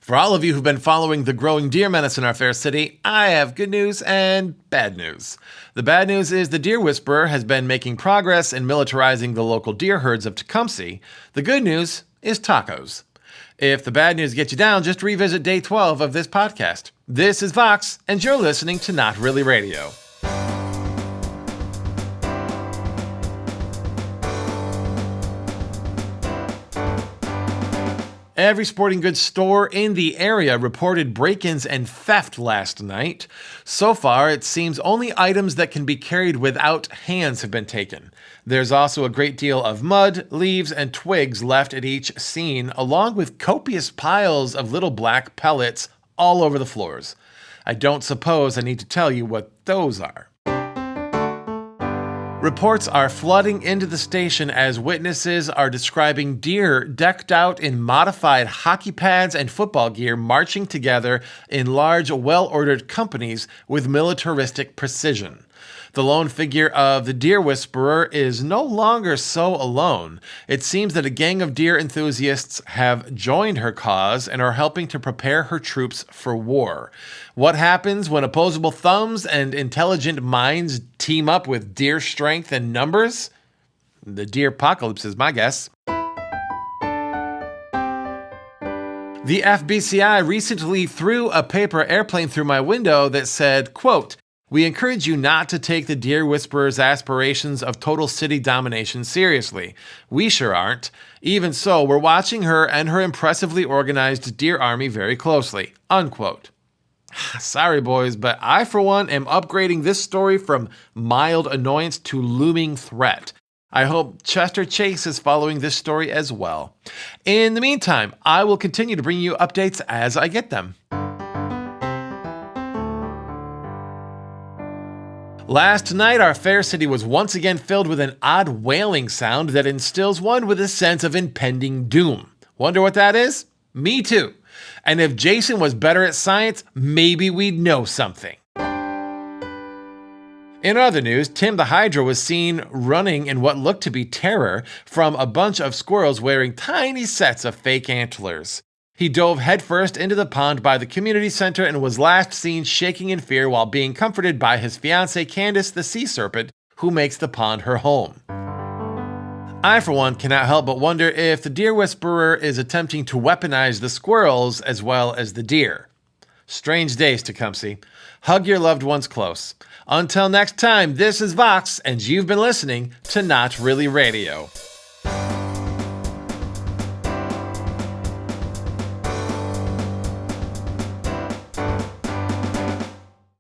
For all of you who've been following the growing deer menace in our fair city, I have good news and bad news. The bad news is the deer whisperer has been making progress in militarizing the local deer herds of Tecumseh. The good news is tacos. If the bad news gets you down, just revisit day 12 of this podcast. This is Vox, and you're listening to Not Really Radio. Every sporting goods store in the area reported break-ins and theft last night. So far, it seems only items that can be carried without hands have been taken. There's also a great deal of mud, leaves, and twigs left at each scene, along with copious piles of little black pellets all over the floors. I don't suppose I need to tell you what those are. Reports are flooding into the station as witnesses are describing deer decked out in modified hockey pads and football gear marching together in large, well-ordered companies with militaristic precision. The lone figure of the deer whisperer is no longer so alone. It seems that a gang of deer enthusiasts have joined her cause and are helping to prepare her troops for war. What happens when opposable thumbs and intelligent minds team up with deer strength and numbers? The deer apocalypse is my guess. The FBCI recently threw a paper airplane through my window that said, quote, "We encourage you not to take the deer whisperer's aspirations of total city domination seriously. We sure aren't. Even so, we're watching her and her impressively organized deer army very closely." Unquote. Sorry, boys, but I, for one, am upgrading this story from mild annoyance to looming threat. I hope Chester Chase is following this story as well. In the meantime, I will continue to bring you updates as I get them. Last night, our fair city was once again filled with an odd wailing sound that instills one with a sense of impending doom. Wonder what that is? Me too. And if Jason was better at science, maybe we'd know something. In other news, Tim the Hydra was seen running in what looked to be terror from a bunch of squirrels wearing tiny sets of fake antlers. He dove headfirst into the pond by the community center and was last seen shaking in fear while being comforted by his fiancée Candace the sea serpent, who makes the pond her home. I, for one, cannot help but wonder if the deer whisperer is attempting to weaponize the squirrels as well as the deer. Strange days, Tecumseh. Hug your loved ones close. Until next time, this is Vox, and you've been listening to Not Really Radio.